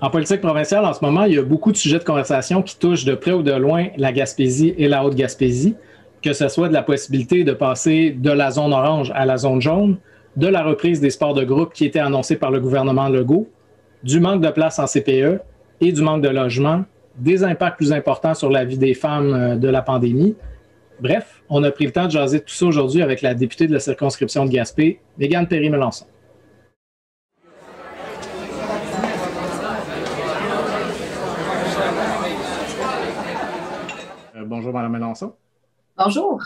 En politique provinciale, en ce moment, il y a beaucoup de sujets de conversation qui touchent de près ou de loin la Gaspésie et la Haute-Gaspésie, que ce soit de la possibilité de passer de la zone orange à la zone jaune, de la reprise des sports de groupe qui était annoncée par le gouvernement Legault, du manque de place en CPE et du manque de logement, des impacts plus importants sur la vie des femmes de la pandémie. Bref, on a pris le temps de jaser tout ça aujourd'hui avec la députée de la circonscription de Gaspé, Mégane Perry-Melançon. Bonjour, Mme Melançon. Bonjour.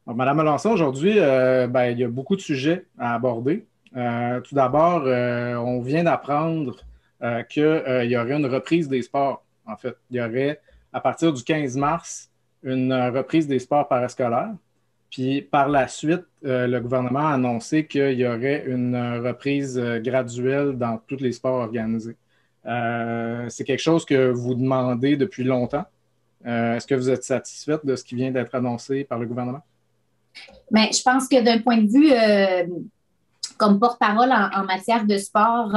Donc, Mme Melançon, aujourd'hui, il y a beaucoup de sujets à aborder. Tout d'abord, on vient d'apprendre qu'il y aurait une reprise des sports. En fait, il y aurait, à partir du 15 mars, une reprise des sports parascolaires. Puis, par la suite, le gouvernement a annoncé qu'il y aurait une reprise graduelle dans tous les sports organisés. C'est quelque chose que vous demandez depuis longtemps. Est-ce que vous êtes satisfaite de ce qui vient d'être annoncé par le gouvernement? Bien, je pense que d'un point de vue comme porte-parole en matière de sport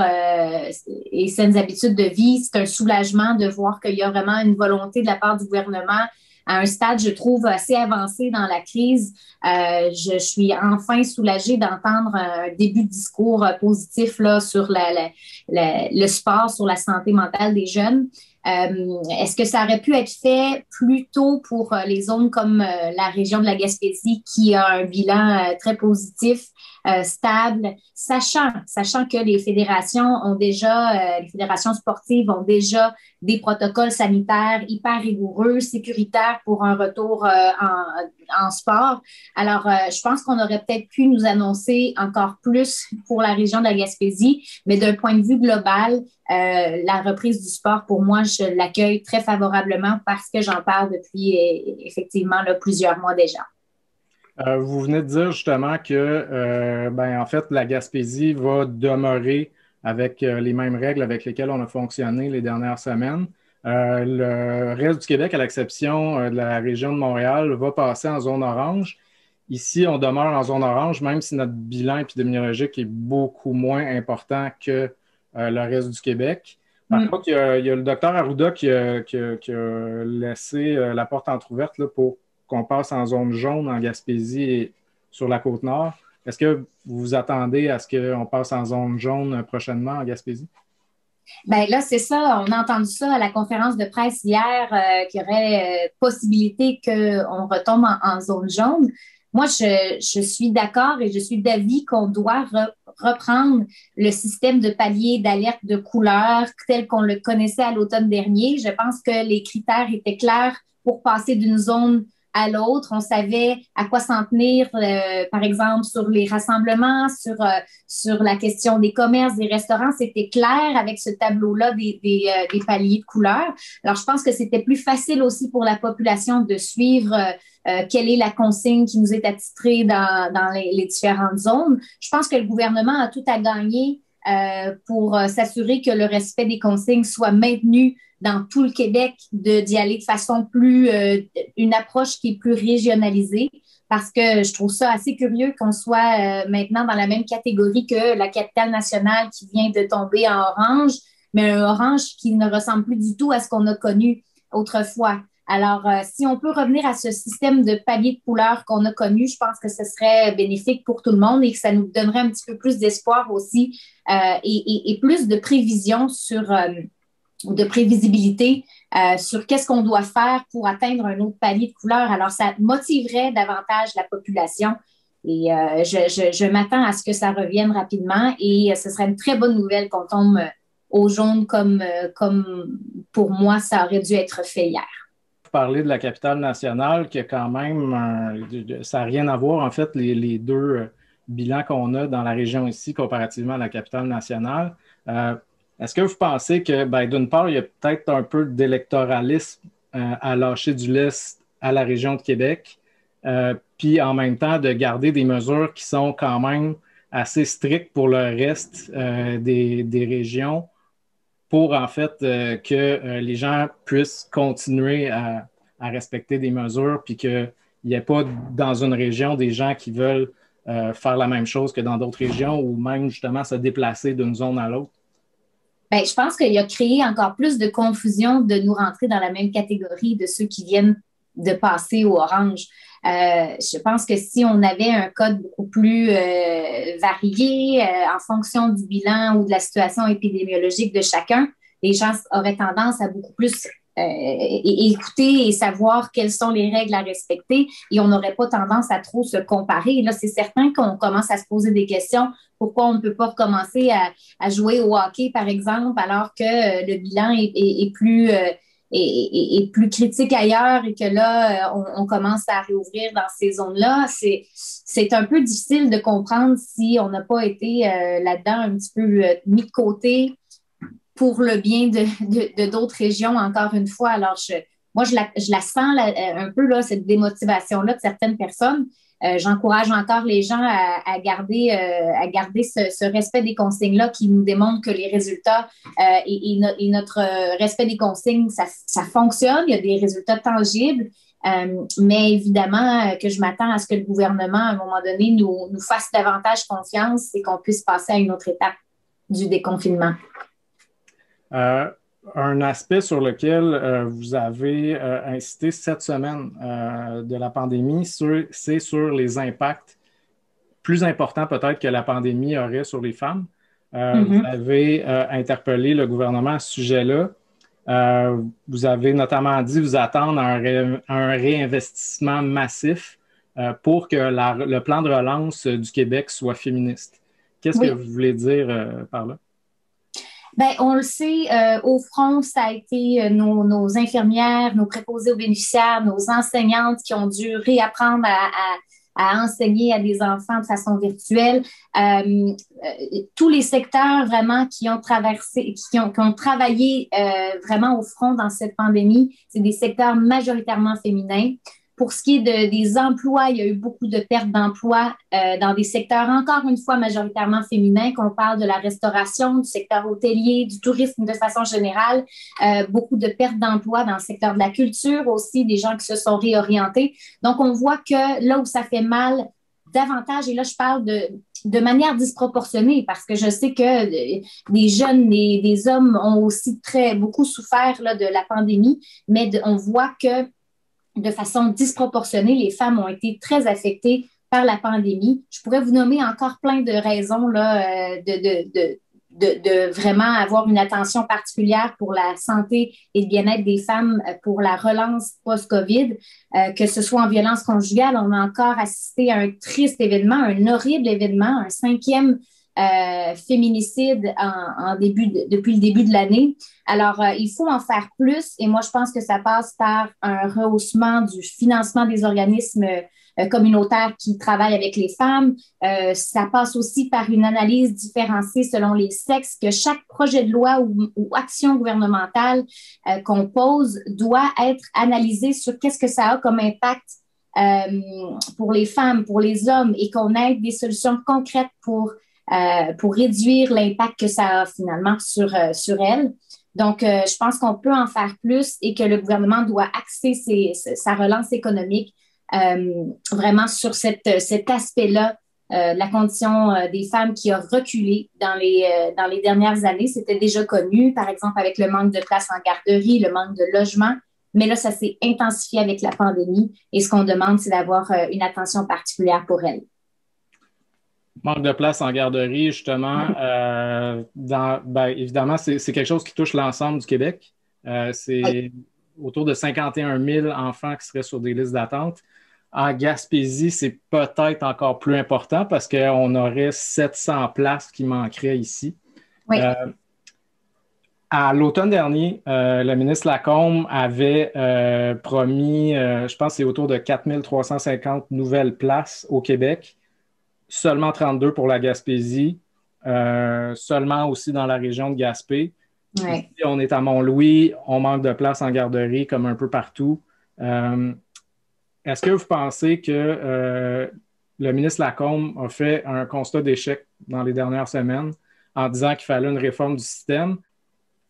et saines habitudes de vie, c'est un soulagement de voir qu'il y a vraiment une volonté de la part du gouvernement à un stade, je trouve, assez avancé dans la crise. Je suis enfin soulagée d'entendre un début de discours positif là, sur le sport, sur la santé mentale des jeunes. Est-ce que ça aurait pu être fait plus tôt pour les zones comme la région de la Gaspésie qui a un bilan très positif, stable, sachant que les fédérations les fédérations sportives ont déjà des protocoles sanitaires hyper rigoureux, sécuritaires pour un retour en sport. Alors, je pense qu'on aurait peut-être pu nous annoncer encore plus pour la région de la Gaspésie, mais d'un point de vue global, la reprise du sport, pour moi, je l'accueille très favorablement parce que j'en parle depuis effectivement là, plusieurs mois déjà. Vous venez de dire justement que, en fait, la Gaspésie va demeurer avec les mêmes règles avec lesquelles on a fonctionné les dernières semaines. Le reste du Québec, à l'exception de la région de Montréal, va passer en zone orange. Ici, on demeure en zone orange, même si notre bilan épidémiologique est beaucoup moins important que le reste du Québec. Par contre, il y a le docteur Arruda qui a laissé la porte entrouverte là, pour qu'on passe en zone jaune en Gaspésie et sur la Côte-Nord. Est-ce que vous vous attendez à ce qu'on passe en zone jaune prochainement en Gaspésie? Bien là, c'est ça. On a entendu ça à la conférence de presse hier, qu'il y aurait possibilité qu'on retombe en zone jaune. Moi, je suis d'accord et je suis d'avis qu'on doit reprendre le système de palier d'alerte de couleur tel qu'on le connaissait à l'automne dernier. Je pense que les critères étaient clairs pour passer d'une zone à l'autre. On savait à quoi s'en tenir, par exemple, sur les rassemblements, sur la question des commerces, des restaurants. C'était clair avec ce tableau-là des paliers de couleurs. Alors, je pense que c'était plus facile aussi pour la population de suivre quelle est la consigne qui nous est attitrée dans les différentes zones. Je pense que le gouvernement a tout à gagner pour s'assurer que le respect des consignes soit maintenu dans tout le Québec, d'y aller de façon une approche qui est plus régionalisée, parce que je trouve ça assez curieux qu'on soit maintenant dans la même catégorie que la capitale nationale qui vient de tomber en orange, mais un orange qui ne ressemble plus du tout à ce qu'on a connu autrefois. Alors, si on peut revenir à ce système de palier de couleurs qu'on a connu, je pense que ce serait bénéfique pour tout le monde et que ça nous donnerait un petit peu plus d'espoir aussi et plus de prévision de prévisibilité sur qu'est-ce qu'on doit faire pour atteindre un autre palier de couleur. Alors, ça motiverait davantage la population et je m'attends à ce que ça revienne rapidement et ce serait une très bonne nouvelle qu'on tombe au jaune comme pour moi, ça aurait dû être fait hier. Vous parlez de la capitale nationale qui a quand même, ça n'a rien à voir en fait les deux bilans qu'on a dans la région ici comparativement à la capitale nationale. Est-ce que vous pensez que, d'une part, il y a peut-être un peu d'électoralisme à lâcher du lest à la région de Québec, puis en même temps de garder des mesures qui sont quand même assez strictes pour le reste des régions pour en fait que les gens puissent continuer à respecter des mesures puis qu'il n'y ait pas dans une région des gens qui veulent faire la même chose que dans d'autres régions ou même justement se déplacer d'une zone à l'autre? Ben, je pense qu'il a créé encore plus de confusion de nous rentrer dans la même catégorie de ceux qui viennent de passer au orange. Je pense que si on avait un code beaucoup plus varié en fonction du bilan ou de la situation épidémiologique de chacun, les gens auraient tendance à beaucoup plus écouter et savoir quelles sont les règles à respecter et on n'aurait pas tendance à trop se comparer. Et là, c'est certain qu'on commence à se poser des questions. Pourquoi on ne peut pas recommencer à jouer au hockey, par exemple, alors que le bilan est plus est plus critique ailleurs et que là, on commence à réouvrir dans ces zones-là. C'est un peu difficile de comprendre si on n'a pas été là-dedans un petit peu mis de côté pour le bien de d'autres régions, encore une fois. Alors, moi, je la sens un peu, là, cette démotivation-là de certaines personnes. J'encourage encore les gens à garder ce respect des consignes-là qui nous démontre que les résultats et notre respect des consignes, ça fonctionne. Il y a des résultats tangibles. Mais évidemment que je m'attends à ce que le gouvernement, à un moment donné, nous fasse davantage confiance et qu'on puisse passer à une autre étape du déconfinement. Un aspect sur lequel vous avez incité cette semaine de la pandémie, c'est sur les impacts plus importants peut-être que la pandémie aurait sur les femmes. Vous avez interpellé le gouvernement à ce sujet-là. Vous avez notamment dit vous attendre un réinvestissement massif pour que le plan de relance du Québec soit féministe. Qu'est-ce que vous voulez dire par là? Ben, on le sait, au front, ça a été nos infirmières, nos préposés aux bénéficiaires, nos enseignantes qui ont dû réapprendre à enseigner à des enfants de façon virtuelle. Tous les secteurs vraiment qui ont traversé, qui ont travaillé vraiment au front dans cette pandémie, c'est des secteurs majoritairement féminins. Pour ce qui est des emplois, il y a eu beaucoup de pertes d'emplois dans des secteurs, encore une fois, majoritairement féminins, qu'on parle de la restauration, du secteur hôtelier, du tourisme de façon générale, beaucoup de pertes d'emplois dans le secteur de la culture aussi, des gens qui se sont réorientés. Donc, on voit que là où ça fait mal davantage, et là, je parle de manière disproportionnée, parce que je sais que des jeunes, des hommes ont aussi beaucoup souffert là, de la pandémie, mais on voit que de façon disproportionnée, les femmes ont été très affectées par la pandémie. Je pourrais vous nommer encore plein de raisons là, de vraiment avoir une attention particulière pour la santé et le bien-être des femmes pour la relance post-COVID, que ce soit en violence conjugale. On a encore assisté à un triste événement, un horrible événement, un 5e féminicide depuis le début de l'année. Alors, il faut en faire plus et moi, je pense que ça passe par un rehaussement du financement des organismes communautaires qui travaillent avec les femmes. Ça passe aussi par une analyse différenciée selon les sexes, que chaque projet de loi ou action gouvernementale qu'on pose doit être analysé sur qu'est-ce que ça a comme impact pour les femmes, pour les hommes et qu'on ait des solutions concrètes pour réduire l'impact que ça a finalement sur elles. Donc, je pense qu'on peut en faire plus et que le gouvernement doit axer sa relance économique vraiment sur cet aspect-là, la condition des femmes qui a reculé dans les dernières années. C'était déjà connu, par exemple, avec le manque de places en garderie, le manque de logement. Mais là, ça s'est intensifié avec la pandémie et ce qu'on demande, c'est d'avoir une attention particulière pour elles. Manque de place en garderie, justement. Évidemment, c'est quelque chose qui touche l'ensemble du Québec. C'est autour de 51 000 enfants qui seraient sur des listes d'attente. En Gaspésie, c'est peut-être encore plus important parce qu'on aurait 700 places qui manqueraient ici. Oui. À l'automne dernier, le ministre Lacombe avait promis, je pense que c'est autour de 4 350 nouvelles places au Québec. Seulement 32 pour la Gaspésie, seulement aussi dans la région de Gaspé. Ouais. Ici, on est à Mont-Louis, on manque de place en garderie comme un peu partout. Est-ce que vous pensez que le ministre Lacombe a fait un constat d'échec dans les dernières semaines en disant qu'il fallait une réforme du système?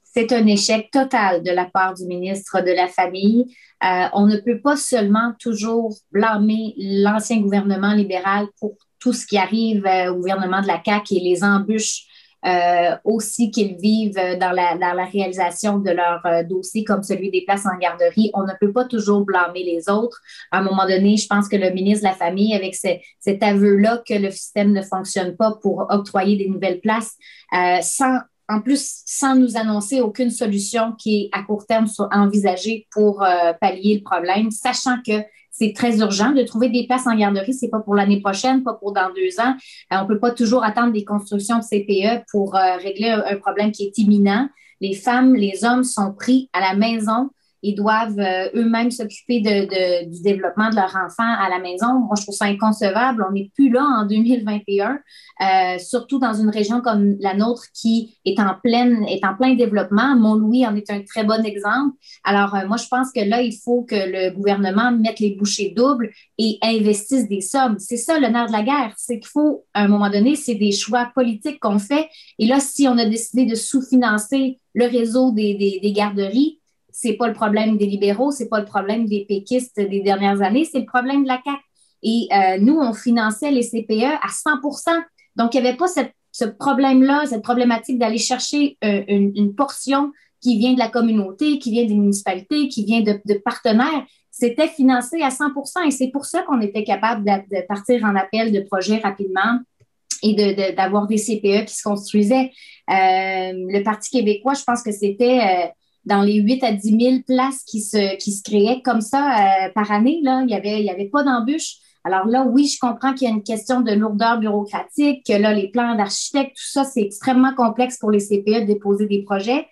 C'est un échec total de la part du ministre de la Famille. On ne peut pas seulement toujours blâmer l'ancien gouvernement libéral pour tout ce qui arrive au gouvernement de la CAQ et les embûches aussi qu'ils vivent dans la réalisation de leur dossier comme celui des places en garderie. On ne peut pas toujours blâmer les autres. À un moment donné, je pense que le ministre de la Famille, avec cet aveu-là que le système ne fonctionne pas pour octroyer des nouvelles places, en plus, sans nous annoncer aucune solution qui est à court terme envisagée pour pallier le problème, sachant que c'est très urgent de trouver des places en garderie. C'est pas pour l'année prochaine, pas pour dans 2 ans. On peut pas toujours attendre des constructions de CPE pour régler un problème qui est imminent. Les femmes, les hommes sont pris à la maison. Ils doivent eux-mêmes s'occuper du développement de leur enfant à la maison. Moi, je trouve ça inconcevable. On n'est plus là en 2021, surtout dans une région comme la nôtre qui est en plein développement. Mont-Louis en est un très bon exemple. Alors, moi, je pense que là, il faut que le gouvernement mette les bouchées doubles et investisse des sommes. C'est ça le nerf de la guerre. C'est qu'il faut, à un moment donné, c'est des choix politiques qu'on fait. Et là, si on a décidé de sous-financer le réseau des garderies, c'est pas le problème des libéraux, c'est pas le problème des péquistes des dernières années, c'est le problème de la CAQ. Et nous, on finançait les CPE à 100%. Donc, il n'y avait pas ce problème-là, cette problématique d'aller chercher une portion qui vient de la communauté, qui vient des municipalités, qui vient de partenaires. C'était financé à 100%. Et c'est pour ça qu'on était capable de partir en appel de projets rapidement et d'avoir des CPE qui se construisaient. Le Parti québécois, je pense que c'était dans les 8 à 10 000 places qui se créaient comme ça par année. Là, il y avait pas d'embûche. Alors là, oui, je comprends qu'il y a une question de lourdeur bureaucratique, que là, les plans d'architecte, tout ça, c'est extrêmement complexe pour les CPE de déposer des projets.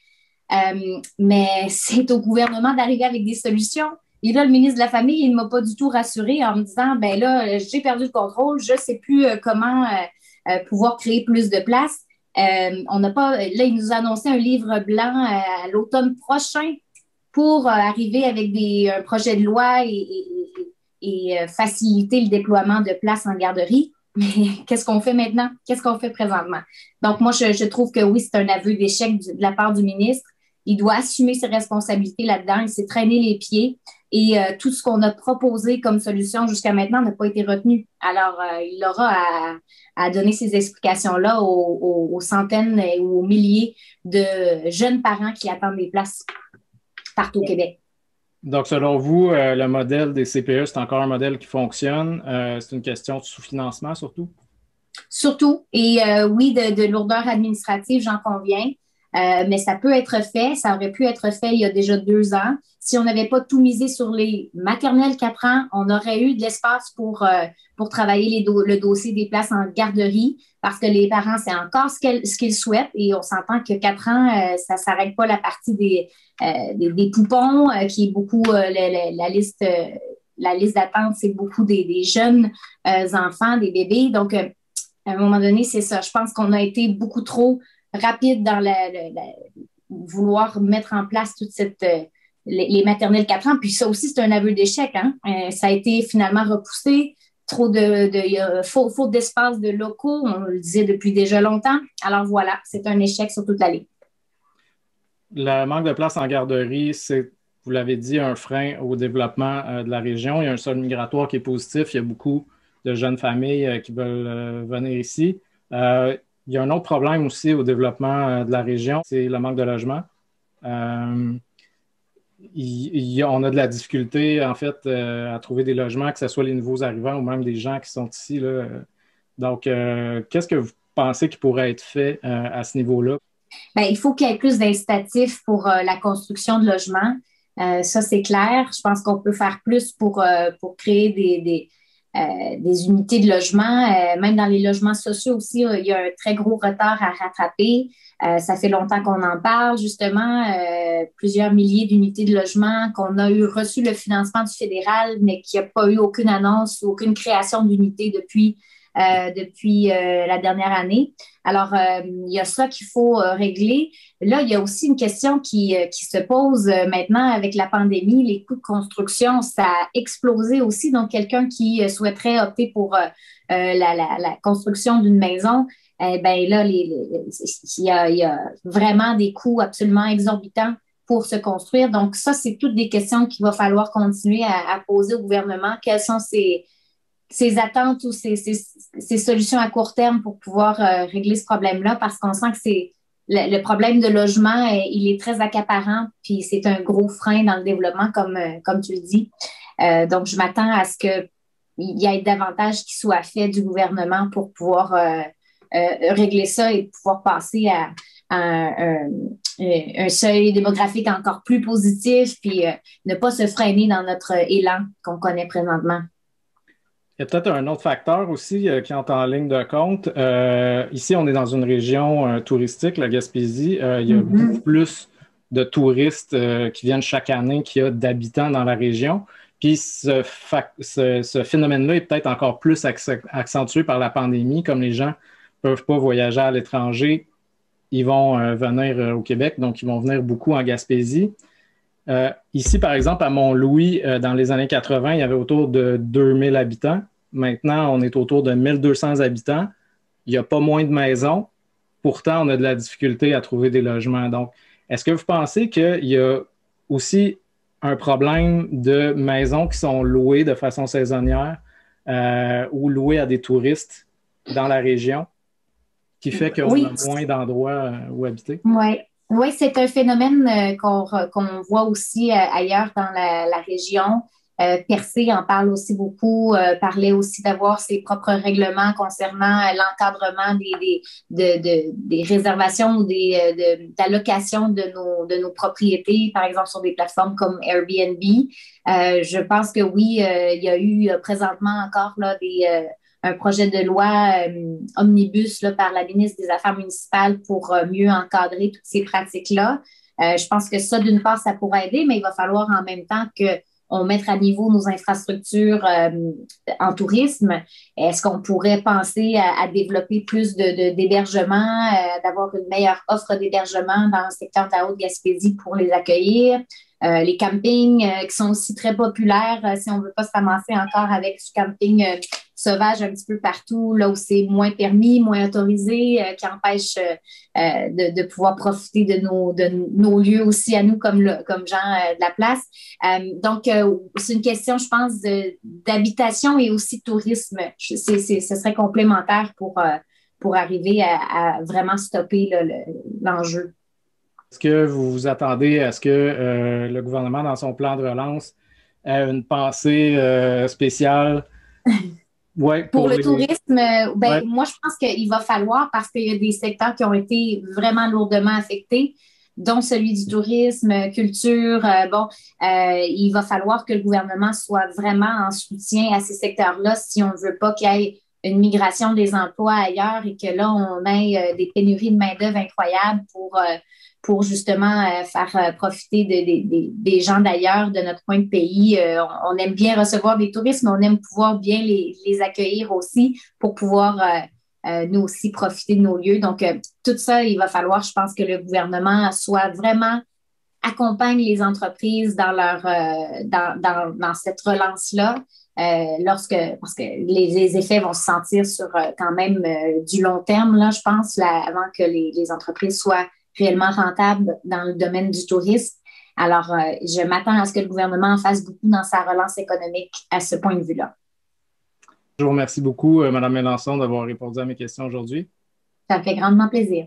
Mais c'est au gouvernement d'arriver avec des solutions. Et là, le ministre de la Famille, il ne m'a pas du tout rassuré en me disant, ben là, j'ai perdu le contrôle, je ne sais plus comment pouvoir créer plus de places. On n'a pas, là, il nous a annoncé un livre blanc à l'automne prochain pour arriver avec un projet de loi et faciliter le déploiement de places en garderie. Mais qu'est-ce qu'on fait maintenant? Qu'est-ce qu'on fait présentement? Donc, moi, je trouve que oui, c'est un aveu d'échec de la part du ministre. Il doit assumer ses responsabilités là-dedans. Il s'est traîné les pieds et tout ce qu'on a proposé comme solution jusqu'à maintenant n'a pas été retenu. Alors, il aura à donner ces explications-là aux centaines ou aux milliers de jeunes parents qui attendent des places partout au Québec. Donc, selon vous, le modèle des CPE, c'est encore un modèle qui fonctionne. C'est une question de sous-financement surtout? Surtout. Et oui, de lourdeur administrative, j'en conviens. Mais ça peut être fait. Ça aurait pu être fait il y a déjà 2 ans. Si on n'avait pas tout misé sur les maternelles 4 ans, on aurait eu de l'espace pour travailler le dossier des places en garderie parce que les parents, c'est encore ce qu'ils souhaitent. Et on s'entend que 4 ans, ça ne s'arrête pas la partie des poupons, qui est beaucoup la liste d'attente, c'est beaucoup des jeunes enfants, des bébés. Donc, à un moment donné, c'est ça. Je pense qu'on a été beaucoup trop rapide dans vouloir mettre en place toute les maternelles 4 ans. Puis ça aussi, c'est un aveu d'échec. Hein? Ça a été finalement repoussé. Il y a faute d'espace de locaux. On le disait depuis déjà longtemps. Alors voilà, c'est un échec sur toute la ligne. Le manque de place en garderie, c'est, vous l'avez dit, un frein au développement de la région. Il y a un sol migratoire qui est positif. Il y a beaucoup de jeunes familles qui veulent venir ici. Il y a un autre problème aussi au développement de la région, c'est le manque de logement. On a de la difficulté, en fait, à trouver des logements, que ce soit les nouveaux arrivants ou même des gens qui sont ici, là. Donc, qu'est-ce que vous pensez qui pourrait être fait à ce niveau-là? Bien, il faut qu'il y ait plus d'incitatifs pour la construction de logements. Ça, c'est clair. Je pense qu'on peut faire plus pour créer des unités de logement. Même dans les logements sociaux aussi, il y a un très gros retard à rattraper. Ça fait longtemps qu'on en parle, justement. Plusieurs milliers d'unités de logement qu'on a reçu le financement du fédéral, mais qu'il n'y a pas eu aucune annonce ou aucune création d'unités depuis la dernière année. Alors, il y a ça qu'il faut régler. Là, il y a aussi une question qui se pose maintenant avec la pandémie. Les coûts de construction, ça a explosé aussi. Donc, quelqu'un qui souhaiterait opter pour la construction d'une maison, ben là, il y a vraiment des coûts absolument exorbitants pour se construire. Donc, ça, c'est toutes des questions qu'il va falloir continuer à poser au gouvernement. Quels sont ces attentes ou ces solutions à court terme pour pouvoir régler ce problème-là parce qu'on sent que c'est le problème de logement, il est très accaparant, puis c'est un gros frein dans le développement, comme tu le dis. Donc, je m'attends à ce qu'il y ait davantage qui soit fait du gouvernement pour pouvoir régler ça et pouvoir passer à un seuil démographique encore plus positif, puis ne pas se freiner dans notre élan qu'on connaît présentement. Il y a peut-être un autre facteur aussi qui entre en ligne de compte. Ici, on est dans une région touristique, la Gaspésie. Il y a beaucoup plus de touristes qui viennent chaque année qu'il y a d'habitants dans la région. Puis ce phénomène-là est peut-être encore plus accentué par la pandémie. Comme les gens ne peuvent pas voyager à l'étranger, ils vont venir au Québec, donc ils vont venir beaucoup en Gaspésie. Ici, par exemple, à Mont-Louis, dans les années 80, il y avait autour de 2000 habitants. Maintenant, on est autour de 1200 habitants. Il n'y a pas moins de maisons. Pourtant, on a de la difficulté à trouver des logements. Donc, est-ce que vous pensez qu'il y a aussi un problème de maisons qui sont louées de façon saisonnière ou louées à des touristes dans la région qui fait qu'on a moins d'endroits où habiter? Oui. Oui, c'est un phénomène qu'on voit aussi ailleurs dans la région. Percé en parle aussi beaucoup, parlait aussi d'avoir ses propres règlements concernant l'encadrement des réservations ou d'allocations de nos propriétés, par exemple sur des plateformes comme Airbnb. Je pense que oui, il y a eu présentement encore là, un projet de loi omnibus là, par la ministre des Affaires municipales pour mieux encadrer toutes ces pratiques-là. Je pense que ça, d'une part, ça pourrait aider, mais il va falloir en même temps qu'on mette à niveau nos infrastructures en tourisme. Est-ce qu'on pourrait penser à développer plus d'hébergement, d'avoir une meilleure offre d'hébergement dans le secteur de la Haute-Gaspésie pour les accueillir? Les campings qui sont aussi très populaires, si on ne veut pas se ramasser encore avec du camping sauvage un petit peu partout, là où c'est moins permis, moins autorisé, qui empêche de pouvoir profiter de nos lieux aussi à nous comme gens de la place. Donc, c'est une question, je pense, d'habitation et aussi de tourisme. Ce serait complémentaire pour arriver à vraiment stopper l'enjeu. Est-ce que vous vous attendez à ce que le gouvernement, dans son plan de relance, ait une pensée spéciale? Ouais, pour le tourisme, moi, je pense qu'il va falloir, parce qu'il y a des secteurs qui ont été vraiment lourdement affectés, dont celui du tourisme, culture. Il va falloir que le gouvernement soit vraiment en soutien à ces secteurs-là si on ne veut pas qu'il y ait une migration des emplois ailleurs et que là, on ait des pénuries de main-d'œuvre incroyables pour justement faire profiter des gens d'ailleurs, de notre coin de pays. On aime bien recevoir des touristes, mais on aime pouvoir bien les accueillir aussi pour pouvoir nous aussi profiter de nos lieux. Donc, tout ça, il va falloir, je pense, que le gouvernement soit vraiment accompagne les entreprises dans dans cette relance-là. Parce que les effets vont se sentir sur quand même du long terme, là, je pense, avant que les entreprises soient réellement rentables dans le domaine du tourisme. Alors, je m'attends à ce que le gouvernement en fasse beaucoup dans sa relance économique à ce point de vue-là. Je vous remercie beaucoup, Mme Mélenchon, d'avoir répondu à mes questions aujourd'hui. Ça me fait grandement plaisir.